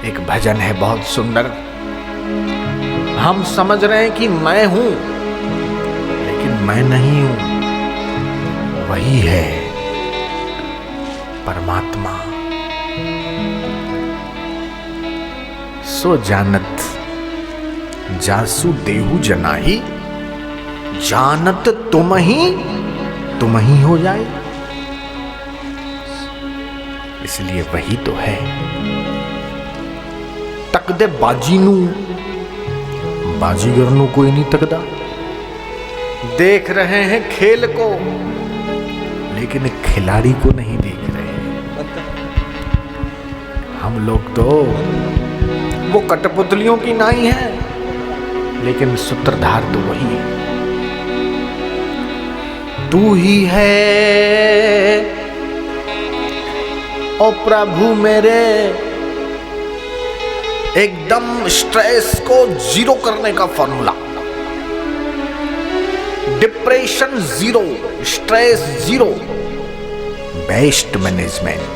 एक भजन है बहुत सुंदर। हम समझ रहे हैं कि मैं हूं, लेकिन मैं नहीं हूं, वही है परमात्मा। सो जानत जासु देहु जनाही, जानत तुम ही हो जाए। इसलिए वही तो है। तकदे बाजीनू, बाजीगर नू कोई नहीं तकदा। देख रहे हैं खेल को, लेकिन खिलाड़ी को नहीं देख रहे। हम लोग तो वो कठपुतलियों की नाई है, लेकिन सूत्रधार तो वही है। तू ही है ओ प्रभु मेरे, एकदम स्ट्रेस को जीरो करने का formula. Depression zero, stress zero, best management.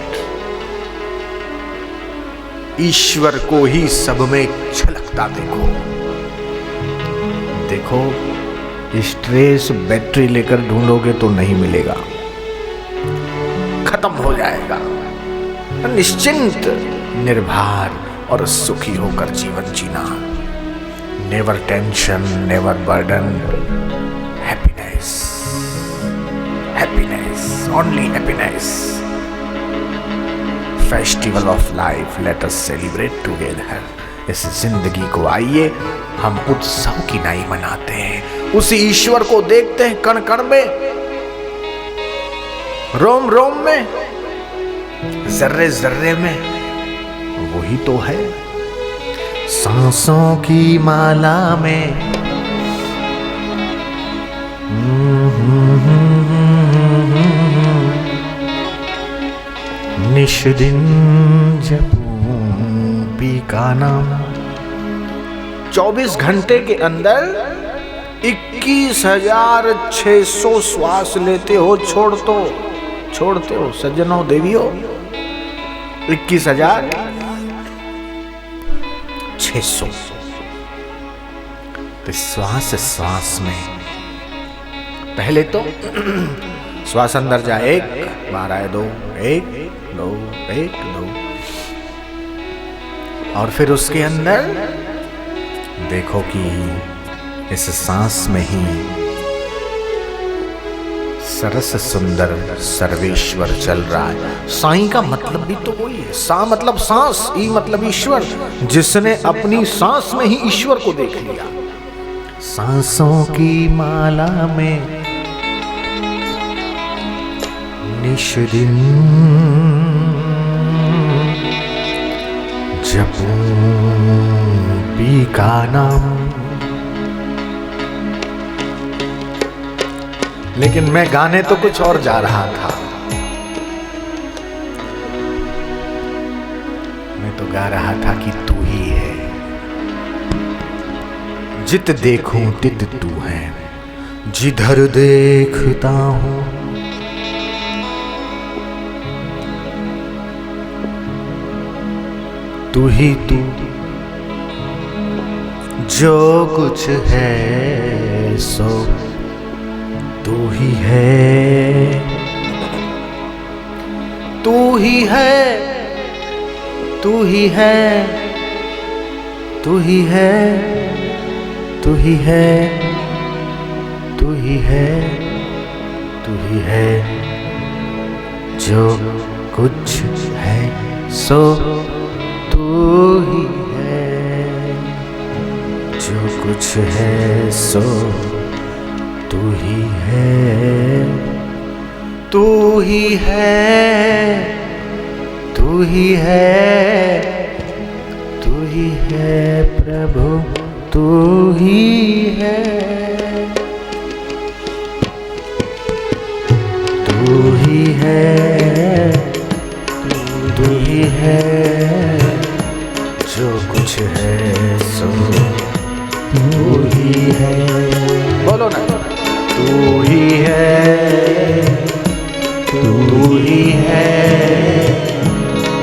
ईश्वर को ही सब में झलकता देखो। देखो, स्ट्रेस बैटरी लेकर ढूंढोगे तो नहीं मिलेगा, खत्म हो जाएगा। निश्चिंत, निर्भर और सुखी होकर जीवन जीना। Never tension, never burden, happiness, happiness, only happiness. Festival of life, let us celebrate together. इस जिंदगी को आइए हम उत्सव की नाई मनाते हैं। उसी ईश्वर को देखते हैं कण कण में, रोम रोम में, जर्रे जर्रे में। वही तो है सांसों की माला में। निश दिन जपूं पी का नाम। 24 घंटे के अंदर 21,600 श्वास लेते हो, छोड़ते हो सज्जनों देवियों। 21,600। तो श्वास श्वास में पहले तो श्वास अंदर जाए, 1 बाहर आए 2, 1 2 1 2, और फिर उसके अंदर देखो कि इस सांस में ही सरस सुंदर सर्वेश्वर चल रहा है। साईं का मतलब भी तो वही है। सा मतलब सांस, ई मतलब ईश्वर। जिसने अपनी सांस में ही ईश्वर को देख लिया। सांसों की माला में निश दिन जपूं पी का नाम। लेकिन मैं गाने तो कुछ और जा रहा था। मैं तो गा रहा था कि तू ही है, जित देखूं तित तू है, जिधर देखता हूं तू ही तू। जो कुछ है सो तू ही है, तू ही है, तू ही है, तू ही है, तू ही है, तू ही है, तू ही है। जो कुछ है सो तू ही है, जो कुछ है सो तू ही है, तू ही है, तू ही है, तू ही है प्रभु, तू ही है, तू ही है, तू ही है। जो कुछ है सो तू ही है। बोलो ना, तू ही है, तू ही है।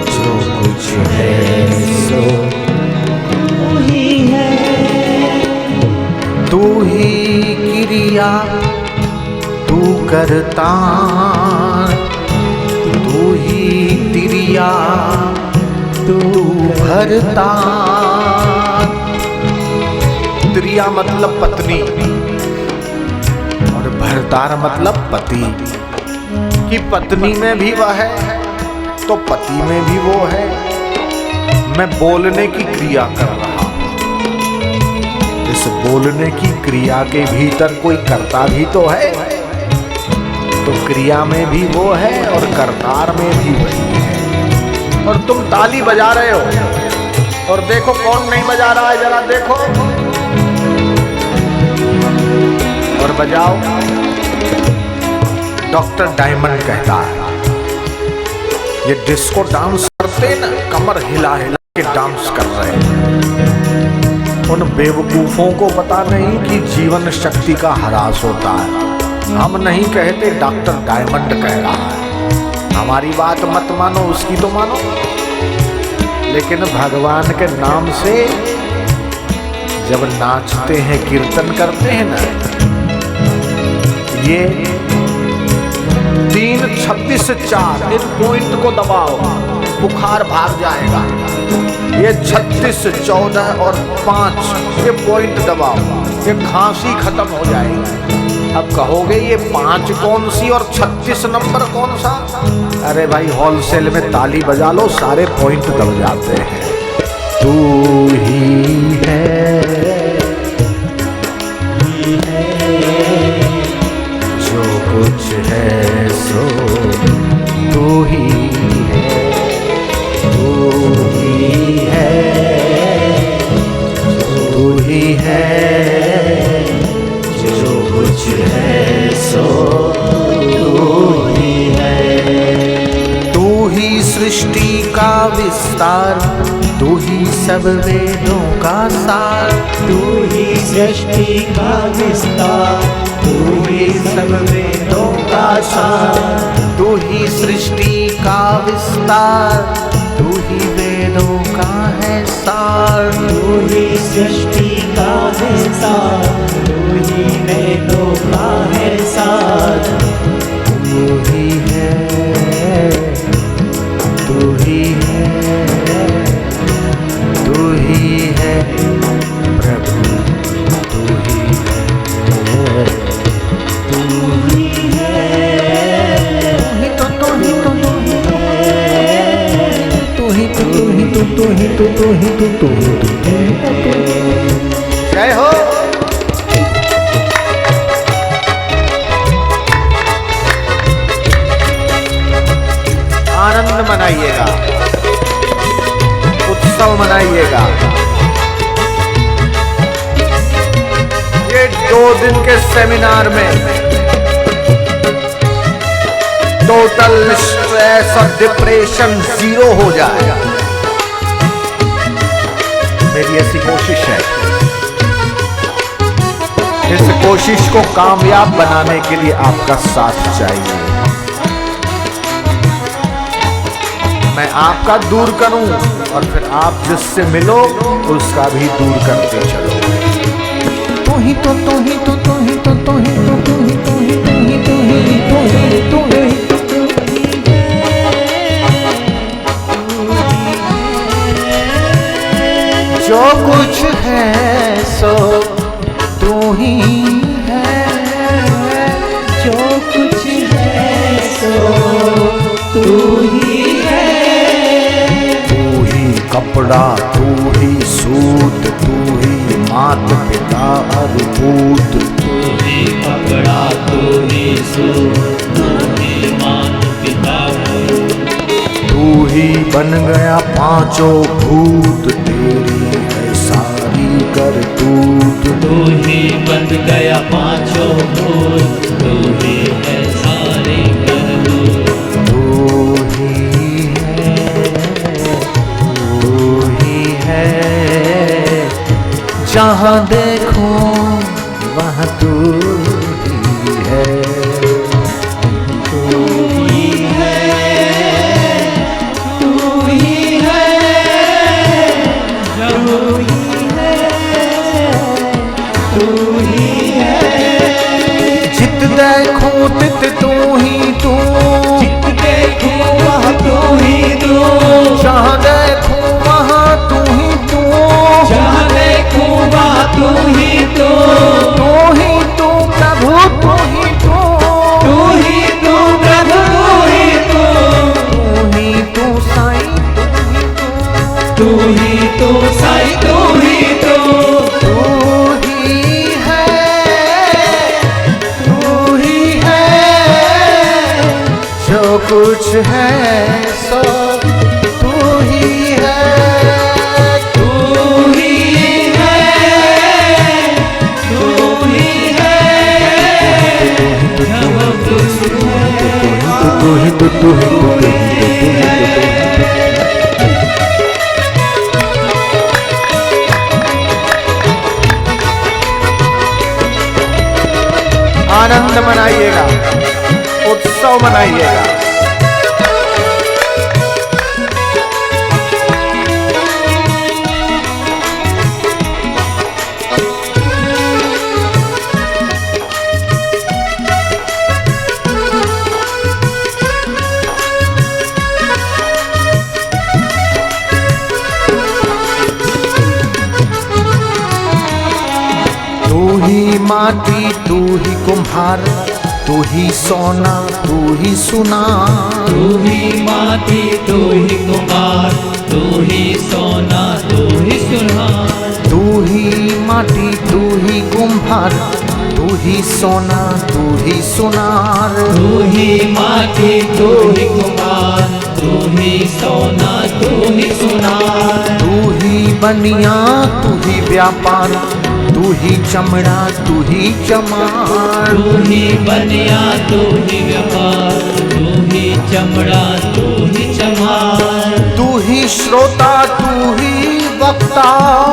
जो कुछ है सो क्रिया तू करता, तू ही तिरिया तू भरता। तिरिया मतलब पत्नी और भरतार मतलब पति, कि पत्नी में भी वह है तो पति में भी वो है। मैं बोलने की क्रिया कर रहा हूं, इस बोलने की क्रिया के भीतर कोई कर्ता भी तो है, तो क्रिया में भी वो है और कर्तार में भी वही है। और तुम ताली बजा रहे हो और देखो कौन नहीं बजा रहा है, जरा देखो और बजाओ। डॉक्टर डायमंड कहता है ये डिस्को डांस करते ना, कमर हिला हिला के डांस कर रहे हैं। उन बेवकूफों को पता नहीं कि जीवन शक्ति का ह्रास होता है। हम नहीं कहते, डॉक्टर डायमंड कह रहा है। हमारी बात मत मानो, उसकी तो मानो, लेकिन भगवान के नाम से जब नाचते हैं, कीर्तन करते हैं ना, ये 3, 26, 4 इन पॉइंट को दबाओ, बुखार भाग जाएगा। ये 36, 14 और 5 ये पॉइंट दबाओ, ये खांसी खत्म हो जाएगी। अब कहोगे ये 5 कौन सी और 36 नंबर कौन सा? अरे भाई होलसेल में ताली बजा लो, सारे पॉइंट दब जाते हैं। तू ही है जो कुछ है सो तू ही है, तू ही है, तू ही है, जो कुछ है सो तू ही है। तू ही सृष्टि का विस्तार, तू ही सब वेदों का सार, तू ही सृष्टि का विस्तार, तू ही सब वेदों का सार। तू ही सृष्टि का विस्तार, तू ही वेदों का है सार। तू ही सृष्टि का विस्तार, तू ही वेदों का है सार। तू ही है, तू ही है, तू ही है प्रभु, तू ही है, तू ही है, तू ही तो, तू ही तो, तू ही तो, तू ही तो, तू ही तो, तू ही तो, तू ही तो, तू ही तो। जय हो। आनंद मनाइएगा, उत्सव मनाइएगा। ये 2 दिन के सेमिनार में टोटल स्ट्रेस और डिप्रेशन 0 हो जाएगा। मेरी ऐसी कोशिश है। इस कोशिश को कामयाब बनाने के लिए आपका साथ चाहिए। मैं आपका दूर करूं और फिर आप जिससे मिलो उसका भी दूर करते चलो। तू ही तो, तू ही तो, तू ही तो, तू ही तो, तू ही तो, तू ही तो, तू ही तो, तू ही तो, जो कुछ है सो तू ही है, जो कुछ है सो तू ही है। तू ही कपड़ा, तू ही सूत, तू ही मात पिता और पूत। तू ही कपड़ा, तू ही सूत, तू ही मात पिता और तू ही बन गया 5 भूत, तेरी है सारी करतूत। तू ही बन गया 5 भूत, तू ही है सारी करतूत। तू ही है, तू ही है, जहाँ देखो वहाँ तू ही है। तू ही है, तू ही है, तू ही है, तू ही है, तित तू ही तू, चित देखूं वह तू ही तू, जहाँ देखूं वहाँ तू ही तू, जहाँ देखूं वह तू ही तू, तू ही तू प्रभु तू ही तू, तू ही तू प्रभु तू ही तू, तू ही तू साईं तू ही तू, तू ही तू साईं तू ही तू, तू ही है जो कुछ है सो तू ही है, तू ही है, तू ही है, जब कुछ है तू ही तू ही आनंद मनाइएगा, उत्सव मनाइएगा। तू ही माटी तू ही कुम्हार, तू ही सोना तू ही सुनार, तू ही माटी तू ही कुमार, तू ही सोना तू ही सुनार, तू ही माटी तू ही कुम्हार, तू ही सोना तू ही सुनार, तू ही माटी तू ही कुमार, तू ही सोना तू ही सुनार, तू ही बनिया तू ही व्यापार, तू ही चमड़ा तू ही चमार, तू ही बनिया तू ही व्यापार, तू ही चमड़ा तू ही चमार, तू ही श्रोता तू ही वक्ता,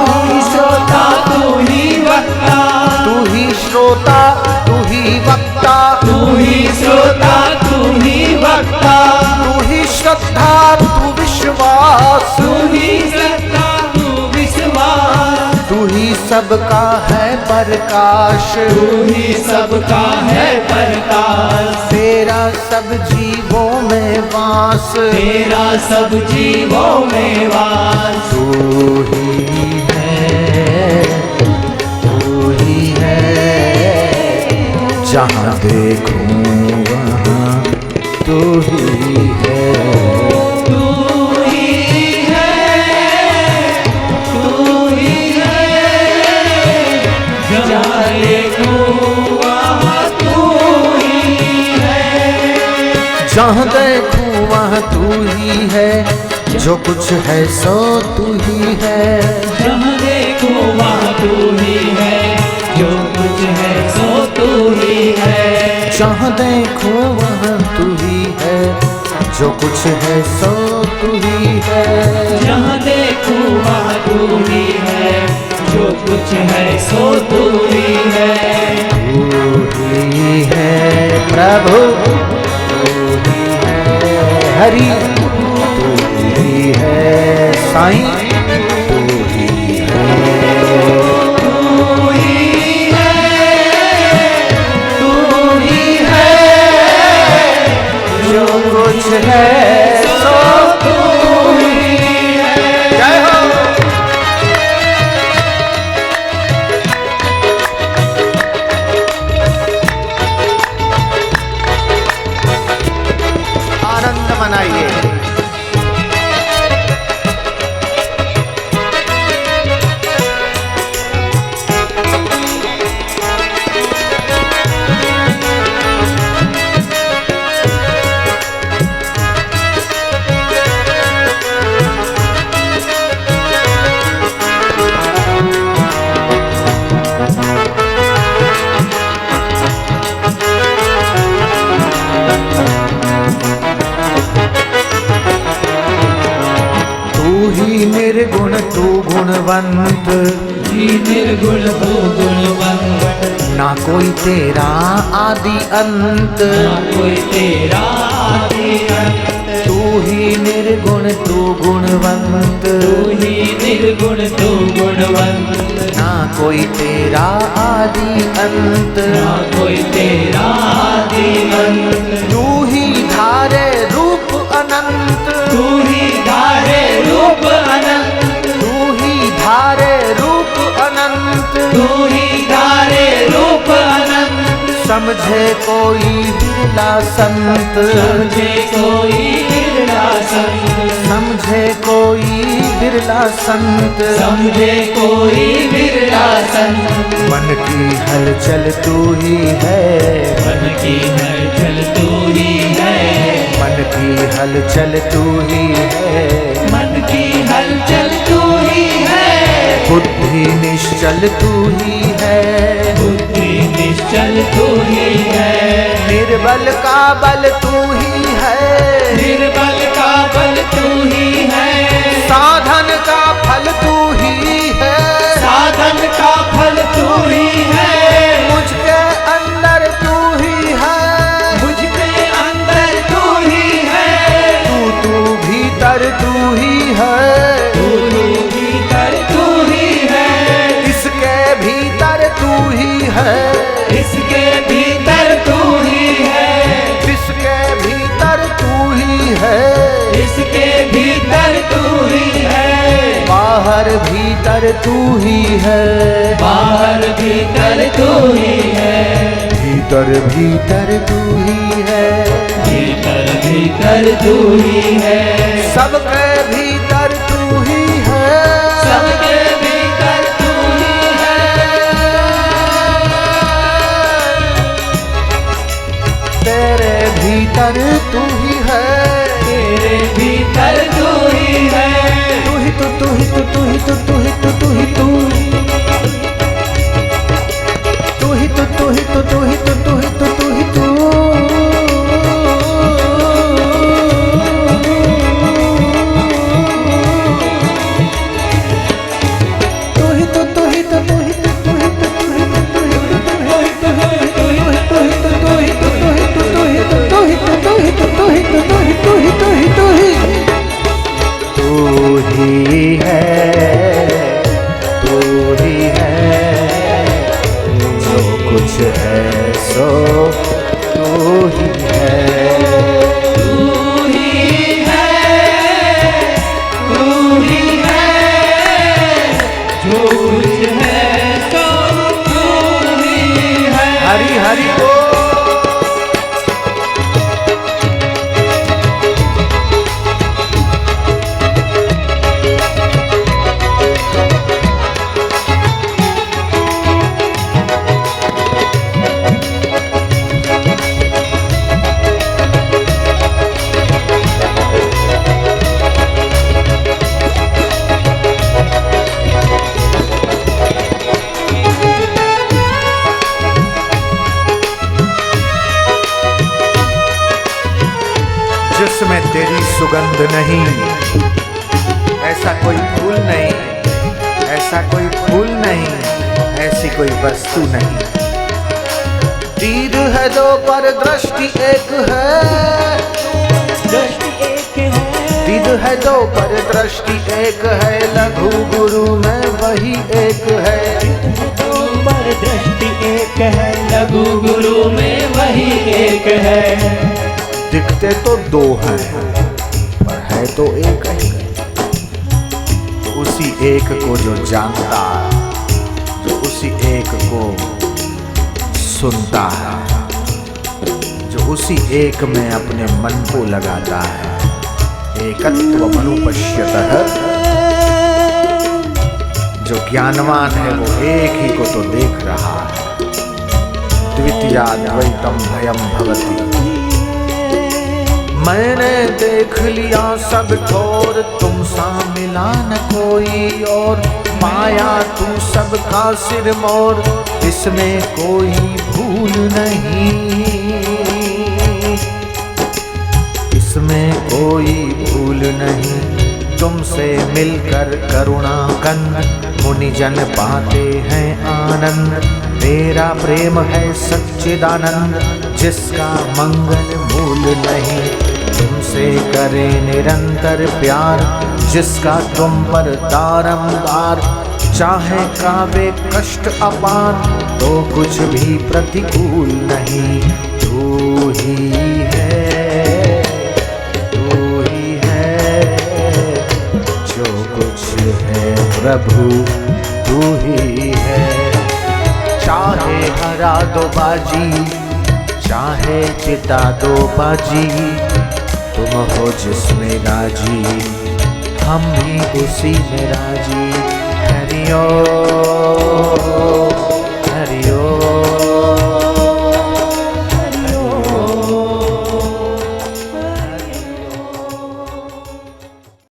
तू ही श्रोता तू ही वक्ता, तू ही श्रोता तू ही वक्ता, तू ही श्रोता तू ही वक्ता, तू ही श्रद्धा तू विश्वास, तू ही श्रद्धा तू विश्वास, तू ही सबका है प्रकाश, तू ही सबका है प्रकाश, तेरा सब जीवों में वास, तेरा सब जीवों में वास, तू ही है, तू ही है, जहाँ देखूं वहाँ तू ही है, तू ही है, तू ही है, जहाँ देखूं वहाँ तू ही है, जहाँ देखूं वहाँ तू ही है, जो कुछ है सो तू ही है, जहाँ देखूं वहाँ तू ही है, जो कुछ है सो तू ही है, जहाँ देखूं वहाँ तू ही है, जो कुछ है सो तू ही है, जहाँ देखूं वहाँ तू ही है, जो कुछ है सो तू ही है, तू ही है प्रभु तू ही है हरि, तू ही है साईं तू ही है, तू ही है, तू ही है, जो कुछ है सो तू ही है। जय हो। आनंद मनाइए। निर्गुण तू गुणवंत, ही निर्गुण तू गुणवंत, ना कोई तेरा आदि अंत, ना कोई तेरा आदि अंत, तू ही निर्गुण तू गुणवंत, तू ही निर्गुण तू गुणवंत, ना कोई तेरा आदि अंत, ना कोई तेरा आदि अंत। तू ही धारे रूप अनंत, तू ही धारे रूप अनंत, तू ही धारे रूप अनंत। तू ही धारे रूप अनंत। समझे कोई बिरला संत, समझे कोई बिरला संत, समझे कोई बिरला संत। समझे कोई बिरला संत। मन की हलचल तू ही है, मन की हलचल तू ही है, मन की हलचल तू ही है। मन की हलचल तू ही है, बुद्धि निश्चल तू ही है, बुद्धि निश्चल तू ही है। निर्बल का बल तू ही है, निर्बल का बल तू ही है, साधन का फल तू ही है, साधन का फल तू ही है। मुझके अंदर तू ही है, मुझके अंदर तू ही है, तू भीतर तू ही है, तू भीतर तू ही है, इसके भीतर तू ही है, इसके भीतर तू ही है, इसके भीतर तू ही है, इसके भीतर तू ही है। बाहर भीतर तू ही है, बाहर भीतर तू ही है, भीतर भीतर तू ही है, भीतर भीतर तू ही है, सबके भीतर तू ही है, सबके भीतर तू ही है। तेरे भीतर तू ही है, तेरे भीतर तू ही है, तू ही तो तू ही तो तू ही तो तू ही तो तू ही तू, तू ही तो तू ही तो तू ही तो तू ही तो तू ही तू। तू ही है, तू ही है, जो कुछ है सो तू ही है, तू ही है, तू ही है, जो कुछ है सो तू ही है। हरि हरि बोल। जिसमें तेरी सुगंध नहीं, ऐसा कोई फूल नहीं, ऐसा कोई फूल नहीं, ऐसी कोई वस्तु नहीं। तीर है दो पर दृष्टि एक है, दृष्टि एक है, तीर है दो पर दृष्टि एक है, लघु गुरु में वही एक है। दो पर दृष्टि एक है, लघु गुरु में वही एक है। दिखते तो दो हैं पर है तो एक ही। उसी एक को जो जानता है, जो उसी एक को सुनता है, जो उसी एक में अपने मन को लगाता है, एकत्व मनुपश्यतः, जो ज्ञानवान है वो एक ही को तो देख रहा है। द्वितीयाद्वैतम भयम भवति, मैंने देख लिया सब ठोर, तुम सा मिला न कोई और, पाया तू सबका सिर मोर, इसमें कोई भूल नहीं, इसमें कोई भूल नहीं। तुमसे मिलकर करुणा कंद मुनिजन पाते हैं आनंद, तेरा प्रेम है सच्चिदानंद, जिसका मंगल मूल नहीं। तुमसे करे निरंतर प्यार, जिसका तुम पर दारमदार, चाहे कावे कष्ट अपार तो कुछ भी प्रतिकूल नहीं। तू ही है, तू ही है, जो कुछ है प्रभु तू ही है। चाहे हरा दो बाजी, चाहे जिता दो बाजी, तुम हो जिसमें राजी, हम भी उसी में राजी। हरि ओम।